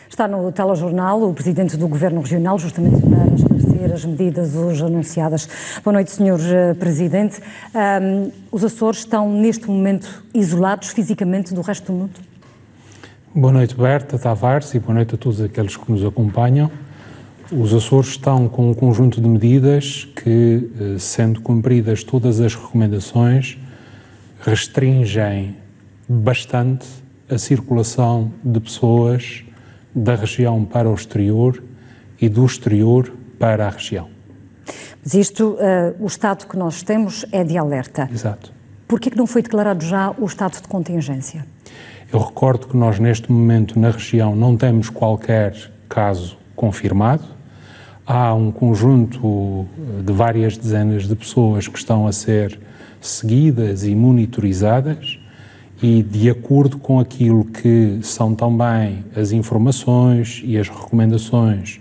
Está no telejornal o Presidente do Governo Regional, justamente para esclarecer as medidas hoje anunciadas. Boa noite, Sr. Presidente. Os Açores estão, neste momento, isolados fisicamente do resto do mundo? Boa noite, Berta Tavares, e boa noite a todos aqueles que nos acompanham. Os Açores estão com um conjunto de medidas que, sendo cumpridas todas as recomendações, restringem bastante a circulação de pessoas da região para o exterior e do exterior para a região. Mas isto, o estado que nós temos é de alerta. Exato. Por que não foi declarado já o estado de contingência? Eu recordo que nós, neste momento, na região, não temos qualquer caso confirmado. Há um conjunto de várias dezenas de pessoas que estão a ser seguidas e monitorizadas, e de acordo com aquilo que são também as informações e as recomendações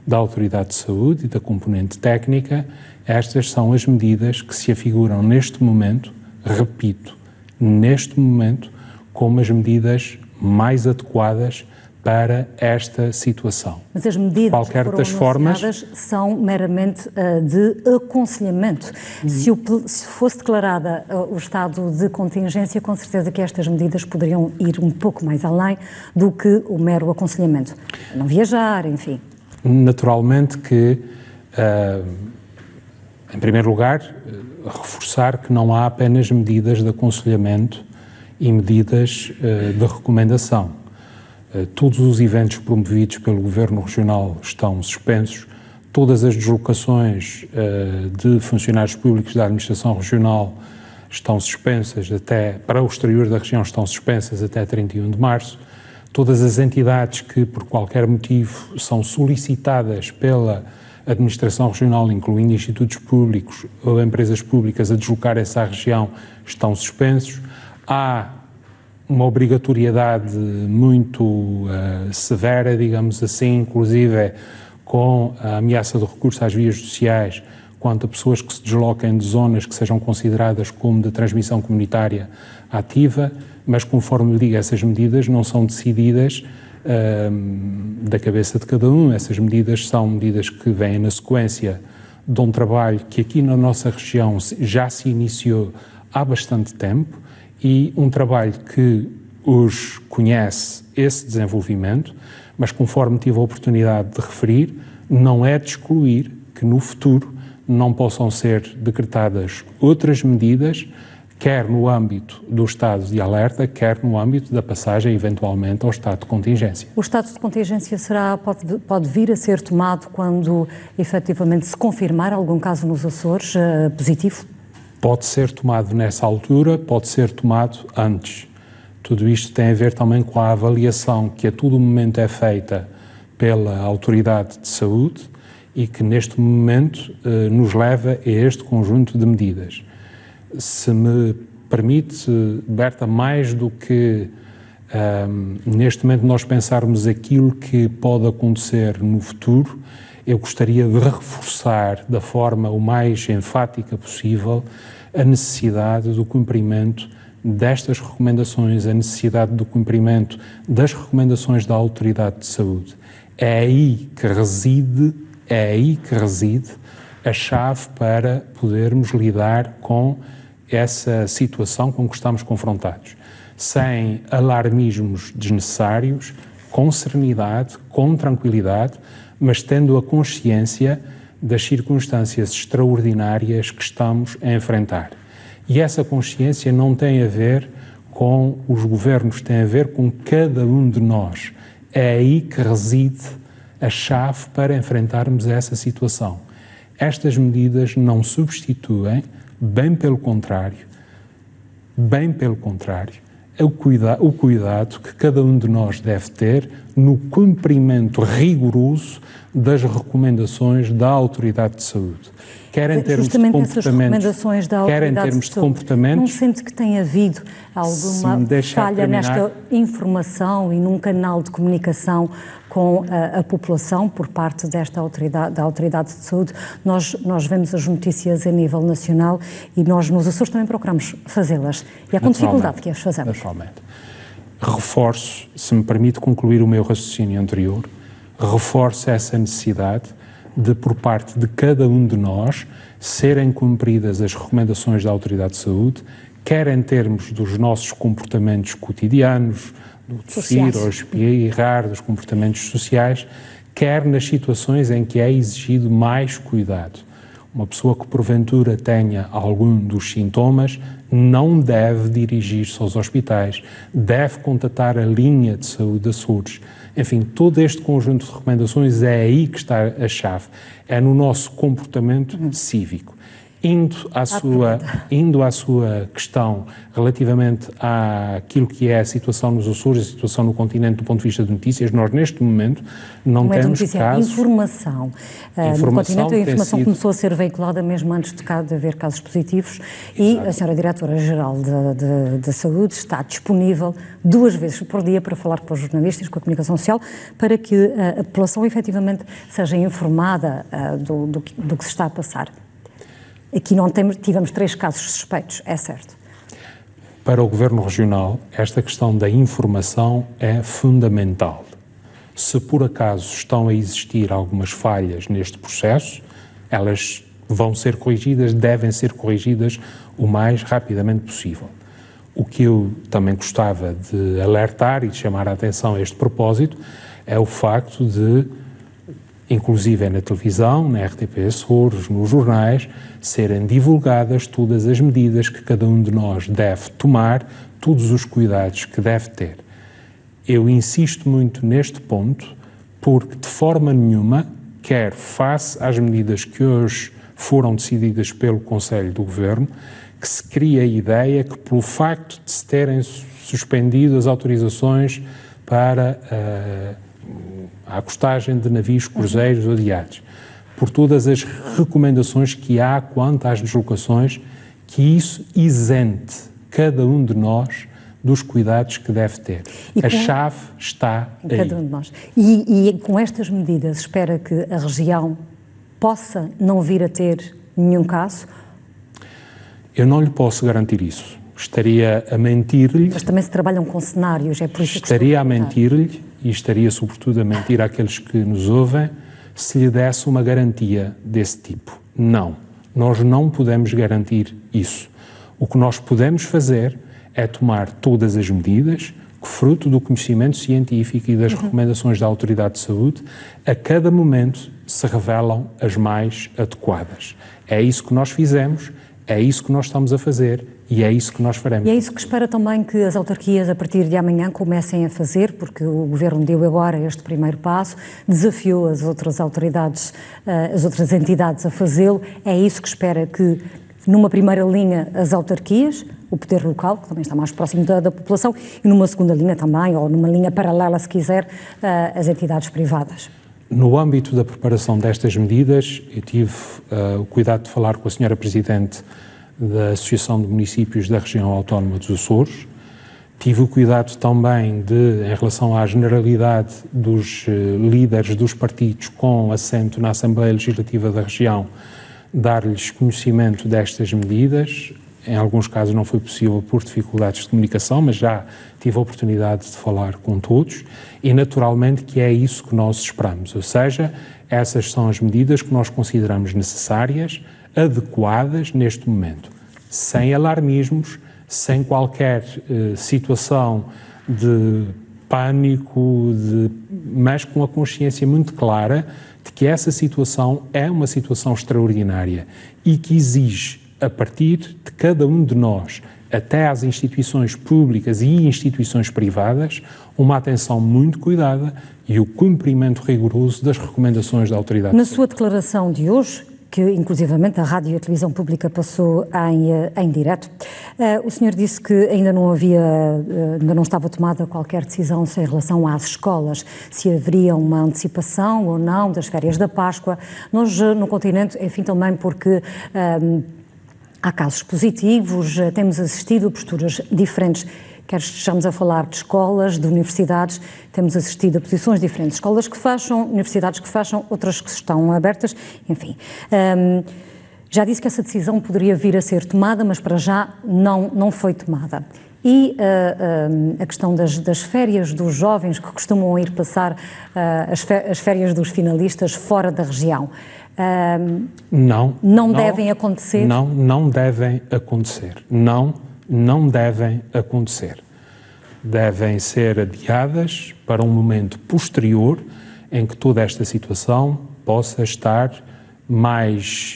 da Autoridade de Saúde e da componente técnica, estas são as medidas que se afiguram neste momento, repito, neste momento, como as medidas mais adequadas para esta situação. Mas as medidas que foram anunciadas são meramente de aconselhamento. Se fosse declarada o estado de contingência, com certeza que estas medidas poderiam ir um pouco mais além do que o mero aconselhamento. Não viajar, enfim. Naturalmente que, em primeiro lugar, reforçar que não há apenas medidas de aconselhamento e medidas de recomendação. Todos os eventos promovidos pelo Governo Regional estão suspensos, todas as deslocações de funcionários públicos da Administração Regional estão suspensas até, para o exterior da região, estão suspensas até 31 de março. Todas as entidades que, por qualquer motivo, são solicitadas pela Administração Regional, incluindo institutos públicos ou empresas públicas, a deslocar-se à região, estão suspensos. Há uma obrigatoriedade muito severa, digamos assim, inclusive com a ameaça de recurso às vias judiciais quanto a pessoas que se desloquem de zonas que sejam consideradas como de transmissão comunitária ativa, mas conforme lhe digo, essas medidas não são decididas da cabeça de cada um. Essas medidas são medidas que vêm na sequência de um trabalho que aqui na nossa região já se iniciou há bastante tempo, e um trabalho que os conhece esse desenvolvimento, mas conforme tive a oportunidade de referir, não é de excluir que no futuro não possam ser decretadas outras medidas, quer no âmbito do estado de alerta, quer no âmbito da passagem eventualmente ao estado de contingência. O estado de contingência pode vir a ser tomado quando efetivamente se confirmar algum caso nos Açores positivo? Pode ser tomado nessa altura, pode ser tomado antes. Tudo isto tem a ver também com a avaliação que a todo momento é feita pela Autoridade de Saúde e que neste momento nos leva a este conjunto de medidas. Se me permite, Berta, mais do que neste momento nós pensarmos aquilo que pode acontecer no futuro, eu gostaria de reforçar da forma o mais enfática possível a necessidade do cumprimento destas recomendações, a necessidade do cumprimento das recomendações da Autoridade de Saúde. É aí que reside a chave para podermos lidar com essa situação com que estamos confrontados. Sem alarmismos desnecessários, com serenidade, com tranquilidade, mas tendo a consciência das circunstâncias extraordinárias que estamos a enfrentar. E essa consciência não tem a ver com os governos, tem a ver com cada um de nós. É aí que reside a chave para enfrentarmos essa situação. Estas medidas não substituem, bem pelo contrário, o cuidado que cada um de nós deve ter no cumprimento rigoroso das recomendações da Autoridade de Saúde. Quer em termos de comportamentos, não sente que tem havido alguma falha nesta informação e num canal de comunicação com a população por parte da Autoridade de Saúde? Nós vemos as notícias a nível nacional e nós nos Açores também procuramos fazê-las. E há com dificuldade que as fazemos. Naturalmente. reforço, se me permite concluir o meu raciocínio anterior, reforço essa necessidade de, por parte de cada um de nós, serem cumpridas as recomendações da Autoridade de Saúde, quer em termos dos nossos comportamentos cotidianos, do tossir ou espirrar, dos comportamentos sociais, quer nas situações em que é exigido mais cuidado. Uma pessoa que porventura tenha algum dos sintomas não deve dirigir-se aos hospitais, deve contatar a linha de saúde Açores. Enfim, todo este conjunto de recomendações é aí que está a chave, é no nosso comportamento cívico. Indo à sua questão relativamente àquilo que é a situação nos Açores, a situação no continente do ponto de vista de notícias, nós neste momento não temos casos... Informação. No continente a informação começou a ser veiculada mesmo antes de haver casos positivos. Exato. E a senhora Diretora-Geral de Saúde está disponível 2 vezes por dia para falar com os jornalistas, com a comunicação social, para que a população efetivamente seja informada do que se está a passar. Aqui tivemos 3 casos suspeitos, é certo. Para o Governo Regional, esta questão da informação é fundamental. Se por acaso estão a existir algumas falhas neste processo, elas vão ser corrigidas, devem ser corrigidas o mais rapidamente possível. O que eu também gostava de alertar e de chamar a atenção a este propósito é o facto de, inclusive na televisão, na RTP Açores, nos jornais, serem divulgadas todas as medidas que cada um de nós deve tomar, todos os cuidados que deve ter. Eu insisto muito neste ponto, porque de forma nenhuma, quer face às medidas que hoje foram decididas pelo Conselho do Governo, que se cria a ideia que pelo facto de se terem suspendido as autorizações para a acostagem de navios cruzeiros ou de iates, por todas as recomendações que há quanto às deslocações, que isso isente cada um de nós dos cuidados que deve ter. A chave está aí. Cada um de nós. E com estas medidas espera que a região possa não vir a ter nenhum caso? Eu não lhe posso garantir isso. Estaria a mentir-lhe... Mas também se trabalham com cenários, é por isso que estaria a mentir-lhe e estaria sobretudo a mentir àqueles que nos ouvem se lhe desse uma garantia desse tipo. Não. Nós não podemos garantir isso. O que nós podemos fazer é tomar todas as medidas que, fruto do conhecimento científico e das recomendações da Autoridade de Saúde, a cada momento se revelam as mais adequadas. É isso que nós fizemos, é isso que nós estamos a fazer e é isso que nós faremos. E é isso que espera também que as autarquias, a partir de amanhã, comecem a fazer, porque o Governo deu agora este primeiro passo, desafiou as outras autoridades, as outras entidades a fazê-lo. É isso que espera que, numa primeira linha, as autarquias, o poder local, que também está mais próximo da população, e numa segunda linha também, ou numa linha paralela, se quiser, as entidades privadas. No âmbito da preparação destas medidas, eu tive o cuidado de falar com a senhora Presidente da Associação de Municípios da Região Autónoma dos Açores. Tive o cuidado também de, em relação à generalidade dos líderes dos partidos com assento na Assembleia Legislativa da região, dar-lhes conhecimento destas medidas. Em alguns casos não foi possível por dificuldades de comunicação, mas já tive a oportunidade de falar com todos e naturalmente que é isso que nós esperamos, ou seja, essas são as medidas que nós consideramos necessárias, adequadas neste momento, sem alarmismos, sem qualquer situação de pânico, mas com a consciência muito clara de que essa situação é uma situação extraordinária e que exige, a partir de cada um de nós, até às instituições públicas e instituições privadas, uma atenção muito cuidada e o cumprimento rigoroso das recomendações da Autoridade. Na sua declaração de hoje, que inclusivamente a Rádio e a Televisão Pública passou em direto, o senhor disse que ainda não estava tomada qualquer decisão em relação às escolas, se haveria uma antecipação ou não das férias da Páscoa. Nós no continente, enfim, também porque há casos positivos, temos assistido a posturas diferentes, quer estejamos a falar de escolas, de universidades, temos assistido a posições diferentes, escolas que fecham, universidades que fecham, outras que estão abertas, enfim. Já disse que essa decisão poderia vir a ser tomada, mas para já não foi tomada. E a questão das férias dos jovens que costumam ir passar as férias dos finalistas fora da região. Não devem acontecer? Não devem acontecer. Não devem acontecer. Devem ser adiadas para um momento posterior em que toda esta situação possa estar mais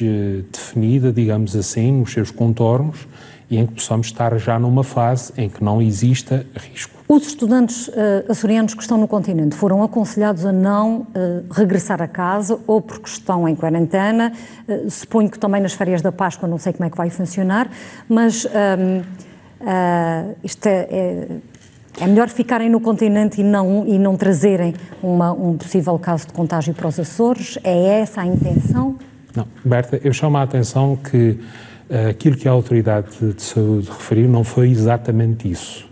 definida, digamos assim, nos seus contornos, e em que possamos estar já numa fase em que não exista risco. Os estudantes açorianos que estão no continente foram aconselhados a não regressar a casa, ou porque estão em quarentena, suponho que também nas férias da Páscoa, não sei como é que vai funcionar, mas isto é melhor ficarem no continente e não trazerem um possível caso de contágio para os Açores? É essa a intenção? Não, Berta, eu chamo a atenção que aquilo que a Autoridade de Saúde referiu não foi exatamente isso.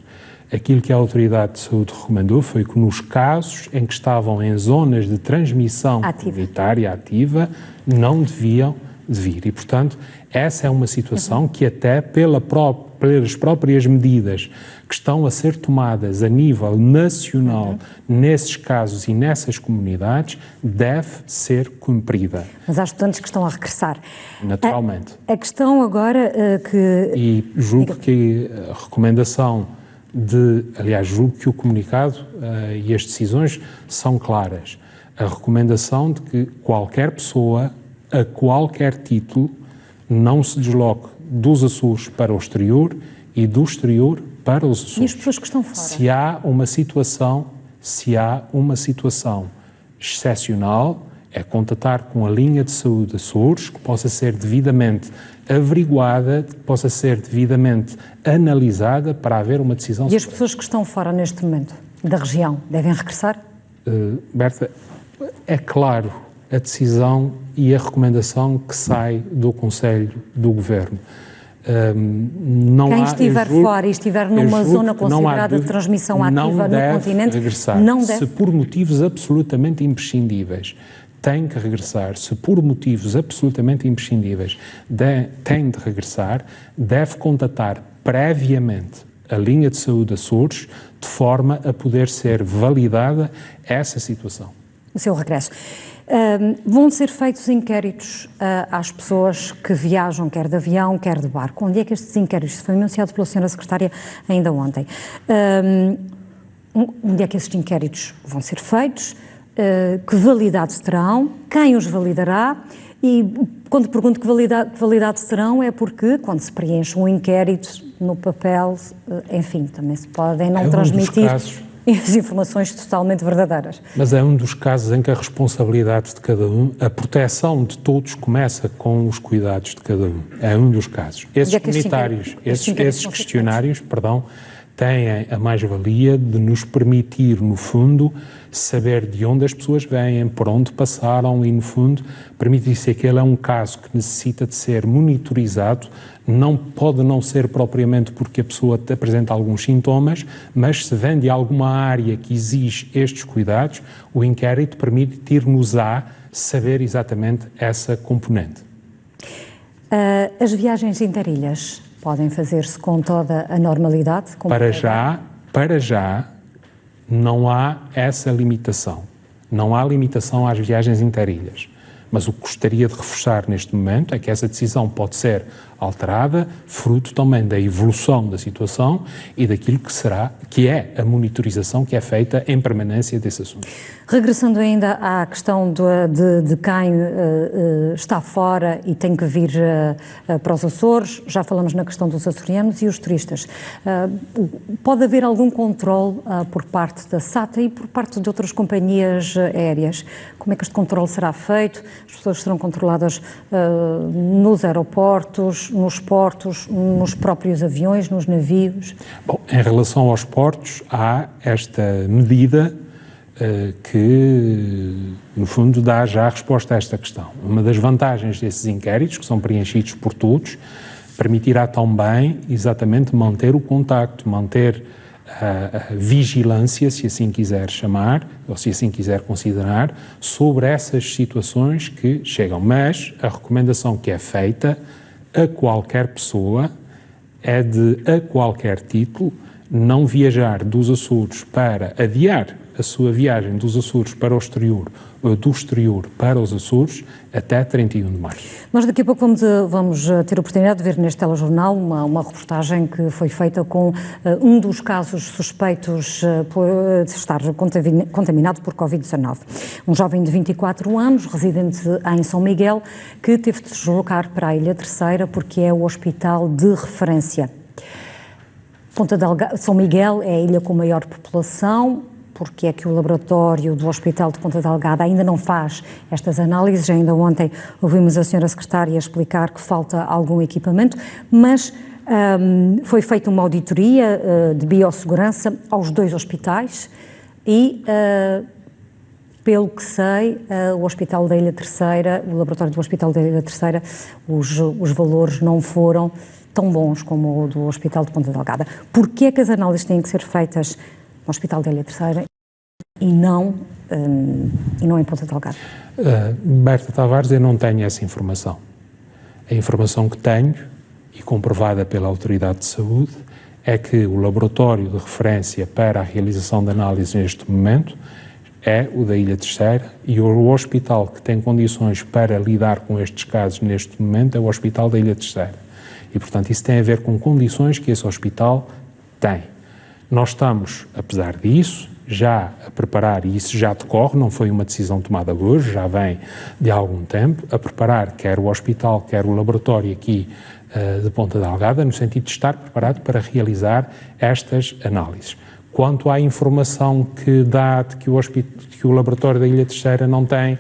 Aquilo que a Autoridade de Saúde recomendou foi que nos casos em que estavam em zonas de transmissão comunitária ativa, não deviam de vir. E, portanto, essa é uma situação que até pelas próprias medidas que estão a ser tomadas a nível nacional nesses casos e nessas comunidades, deve ser cumprida. Mas há estudantes que estão a regressar. Naturalmente. A questão agora que... E julgo que a recomendação aliás, julgo que o comunicado e as decisões são claras. A recomendação de que qualquer pessoa, a qualquer título, não se desloque dos Açores para o exterior e do exterior para os Açores. E as pessoas que estão fora? Se há uma situação excepcional, é contatar com a linha de saúde Açores, que possa ser devidamente averiguada, que possa ser devidamente analisada para haver uma decisão. E as pessoas que estão fora neste momento, da região, devem regressar? Berta, é claro a decisão e a recomendação que sai do Conselho do Governo. Quem estiver fora e estiver numa zona considerada de transmissão ativa no continente, não deve. Se por motivos absolutamente imprescindíveis tem que regressar, se por motivos absolutamente imprescindíveis tem de regressar, deve contatar previamente a linha de saúde Açores de forma a poder ser validada essa situação. O seu regresso. Vão ser feitos inquéritos às pessoas que viajam, quer de avião, quer de barco. Onde é que estes inquéritos, foi anunciado pela Sra. Secretária ainda ontem, onde é que estes inquéritos vão ser feitos, que validades terão, quem os validará? E quando pergunto que validades terão é porque quando se preenche um inquérito no papel, enfim, também se podem não transmitir as informações totalmente verdadeiras. Mas é um dos casos em que a responsabilidade de cada um, a proteção de todos começa com os cuidados de cada um. É um dos casos. Esses questionários, têm a mais-valia de nos permitir, no fundo, saber de onde as pessoas vêm, por onde passaram e, no fundo, permitir se aquele é um caso que necessita de ser monitorizado. Não pode não ser propriamente porque a pessoa apresenta alguns sintomas, mas se vem de alguma área que exige estes cuidados, o inquérito permite-nos a saber exatamente essa componente. As viagens interilhas podem fazer-se com toda a normalidade? Para já, não há essa limitação. Não há limitação às viagens interilhas. Mas o que gostaria de reforçar neste momento é que essa decisão pode ser alterada, fruto também da evolução da situação e daquilo que é a monitorização que é feita em permanência desse assunto. Regressando ainda à questão de quem está fora e tem que vir para os Açores, já falamos na questão dos açorianos e os turistas. Pode haver algum controle por parte da SATA e por parte de outras companhias aéreas? Como é que este controle será feito? As pessoas serão controladas nos aeroportos, nos portos, nos próprios aviões, nos navios? Bom, em relação aos portos, há esta medida que, no fundo, dá já a resposta a esta questão. Uma das vantagens desses inquéritos, que são preenchidos por todos, permitirá também, exatamente, manter o contacto, manter a vigilância, se assim quiser chamar, ou se assim quiser considerar, sobre essas situações que chegam. Mas a recomendação que é feita a qualquer pessoa é de, a qualquer título, não viajar dos Açores para adiar a sua viagem dos Açores para o exterior, ou do exterior para os Açores, até 31 de março. Nós daqui a pouco vamos ter a oportunidade de ver neste telejornal uma reportagem que foi feita com um dos casos suspeitos de estar contaminado por Covid-19. Um jovem de 24 anos, residente em São Miguel, que teve de se deslocar para a Ilha Terceira porque é o hospital de referência. São Miguel é a ilha com maior população. Porque é que o laboratório do Hospital de Ponta Delgada ainda não faz estas análises? Ainda ontem ouvimos a senhora secretária explicar que falta algum equipamento, mas foi feita uma auditoria de biossegurança aos 2 hospitais e, pelo que sei, o Hospital da Ilha Terceira, o laboratório do Hospital da Ilha Terceira, os valores não foram tão bons como o do Hospital de Ponta Delgada. Porquê é que as análises têm que ser feitas no Hospital da Ilha Terceira e não em Ponta Delgada? Berta Tavares, eu não tenho essa informação. A informação que tenho, e comprovada pela Autoridade de Saúde, é que o laboratório de referência para a realização de análises neste momento é o da Ilha Terceira e o hospital que tem condições para lidar com estes casos neste momento é o Hospital da Ilha Terceira. E, portanto, isso tem a ver com condições que esse hospital tem. Nós estamos, apesar disso, já a preparar, e isso já decorre, não foi uma decisão tomada hoje, já vem de algum tempo, a preparar quer o hospital, quer o laboratório aqui de Ponta Delgada, no sentido de estar preparado para realizar estas análises. Quanto à informação que dá de que o laboratório da Ilha Terceira não tem,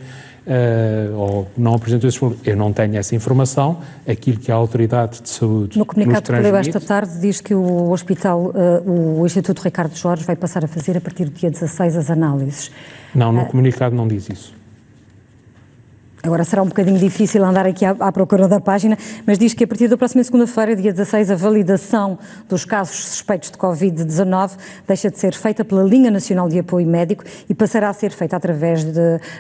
ou não apresentou esses valores, eu não tenho essa informação. Aquilo que a Autoridade de Saúde no comunicado que leu esta tarde diz que o hospital, o Instituto Ricardo Jorge vai passar a fazer a partir do dia 16 as análises. Não, no comunicado não diz isso. Agora será um bocadinho difícil andar aqui à procura da página, mas diz que a partir da próxima segunda-feira, dia 16, a validação dos casos suspeitos de Covid-19 deixa de ser feita pela Linha Nacional de Apoio Médico e passará a ser feita através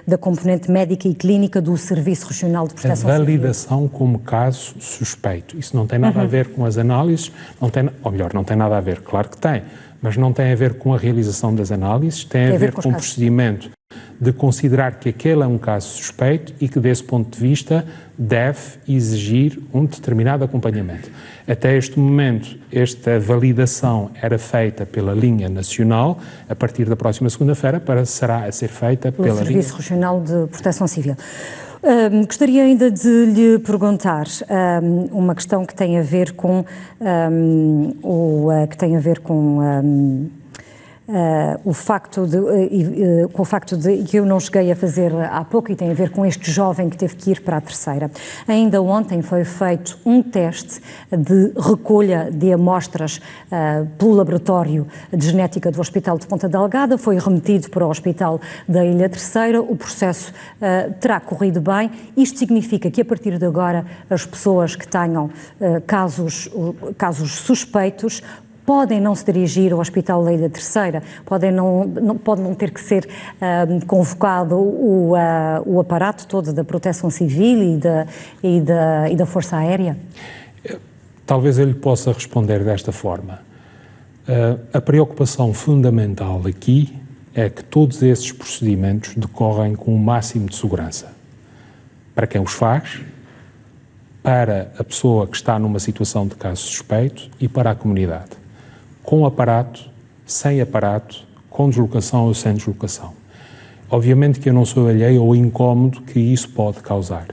da componente médica e clínica do Serviço Regional de Proteção Civil. A validação como caso suspeito. Isso não tem nada a ver com as análises, não tem nada a ver, claro que tem, mas não tem a ver com a realização das análises, tem a ver com o procedimento de considerar que aquele é um caso suspeito e que, desse ponto de vista, deve exigir um determinado acompanhamento. Até este momento, esta validação era feita pela linha nacional, a partir da próxima segunda-feira será a ser feita pelo Serviço Regional de Proteção Civil. Gostaria ainda de lhe perguntar uma questão que tem a ver com o facto de que eu não cheguei a fazer há pouco e tem a ver com este jovem que teve que ir para a Terceira. Ainda ontem foi feito um teste de recolha de amostras pelo laboratório de genética do Hospital de Ponta Delgada, foi remetido para o Hospital da Ilha Terceira, o processo terá corrido bem. Isto significa que a partir de agora as pessoas que tenham casos suspeitos podem não se dirigir ao Hospital da Ilha Terceira, pode não ter que ser convocado o aparato todo da Proteção Civil e da Força Aérea? Talvez eu lhe possa responder desta forma. A preocupação fundamental aqui é que todos esses procedimentos decorrem com o máximo de segurança. Para quem os faz, para a pessoa que está numa situação de caso suspeito e para a comunidade. Com aparato, sem aparato, com deslocação ou sem deslocação. Obviamente que eu não sou alheio ao incómodo que isso pode causar,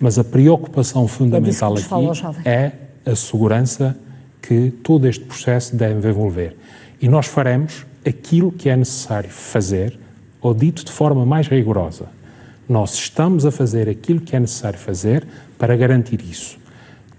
mas a preocupação fundamental aqui é a segurança que todo este processo deve envolver. E nós faremos aquilo que é necessário fazer, ou dito de forma mais rigorosa. Nós estamos a fazer aquilo que é necessário fazer para garantir isso.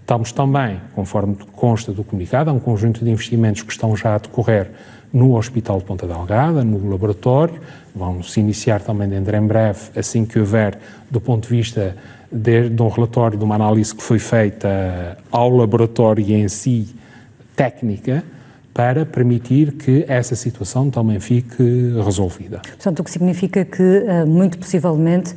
Estamos também, conforme consta do comunicado, há um conjunto de investimentos que estão já a decorrer no Hospital de Ponta Delgada, no laboratório, vão-se iniciar também dentro em breve, assim que houver, do ponto de vista de um relatório, de uma análise que foi feita ao laboratório em si, técnica. para permitir que essa situação também fique resolvida. Portanto, o que significa que, muito possivelmente,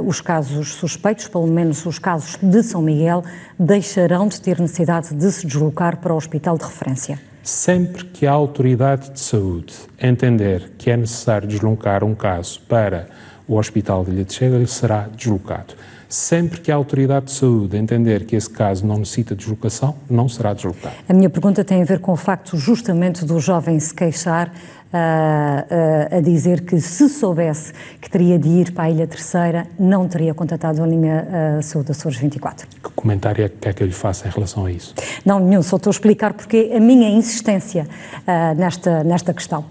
os casos suspeitos, pelo menos os casos de São Miguel, deixarão de ter necessidade de se deslocar para o hospital de referência. Sempre que a autoridade de saúde entender que é necessário deslocar um caso para o Hospital de Ilha de Chega, ele será deslocado. Sempre que a autoridade de saúde entender que esse caso não necessita de deslocação, não será deslocado. A minha pergunta tem a ver com o facto justamente do jovem se queixar, a dizer que se soubesse que teria de ir para a Ilha Terceira, não teria contatado a linha Saúde Açores 24. Que comentário é que eu lhe faço em relação a isso? Não, nenhum, só estou a explicar porque a minha insistência nesta questão.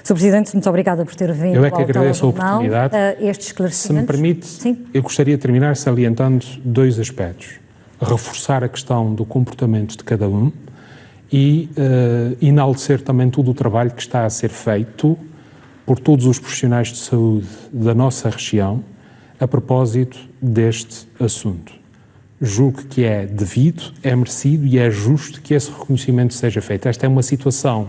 Sr. Presidente, muito obrigada por ter vindo. Eu é que agradeço a oportunidade. Estes esclarecimentos. Se me permite, sim, eu gostaria de terminar salientando dois aspectos. Reforçar a questão do comportamento de cada um e enaltecer também todo o trabalho que está a ser feito por todos os profissionais de saúde da nossa região a propósito deste assunto. Julgo que é devido, é merecido e é justo que esse reconhecimento seja feito. Esta é uma situação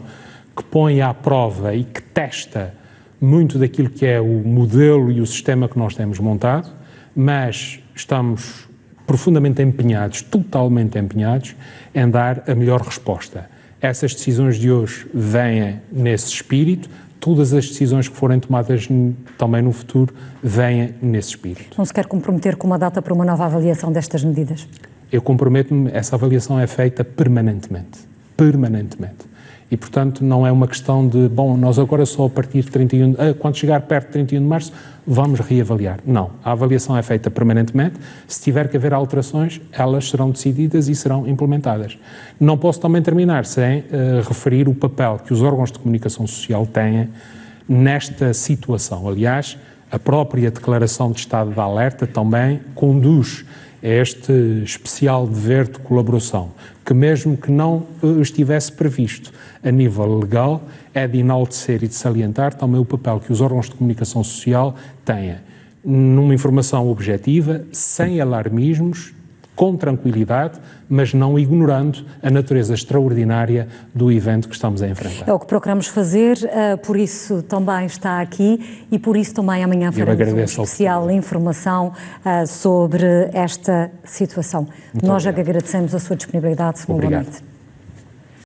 que põe à prova e que testa muito daquilo que é o modelo e o sistema que nós temos montado, mas estamos profundamente empenhados, totalmente empenhados, em dar a melhor resposta. Essas decisões de hoje vêm nesse espírito, todas as decisões que forem tomadas também no futuro vêm nesse espírito. Não se quer comprometer com uma data para uma nova avaliação destas medidas? Eu comprometo-me, essa avaliação é feita permanentemente. E, portanto, não é uma questão de, nós agora só a partir de quando chegar perto de 31 de março, vamos reavaliar. Não, a avaliação é feita permanentemente. Se tiver que haver alterações, elas serão decididas e serão implementadas. Não posso também terminar sem referir o papel que os órgãos de comunicação social têm nesta situação. Aliás, a própria declaração de estado de alerta também conduz a este especial dever de colaboração, que mesmo que não estivesse previsto a nível legal, é de enaltecer e de salientar também o papel que os órgãos de comunicação social têm numa informação objetiva, sem alarmismos, com tranquilidade, mas não ignorando a natureza extraordinária do evento que estamos a enfrentar. É o que procuramos fazer, por isso também está aqui e por isso também amanhã faremos uma especial informação sobre esta situação. Nós agradecemos a sua disponibilidade. Obrigado. Boa noite.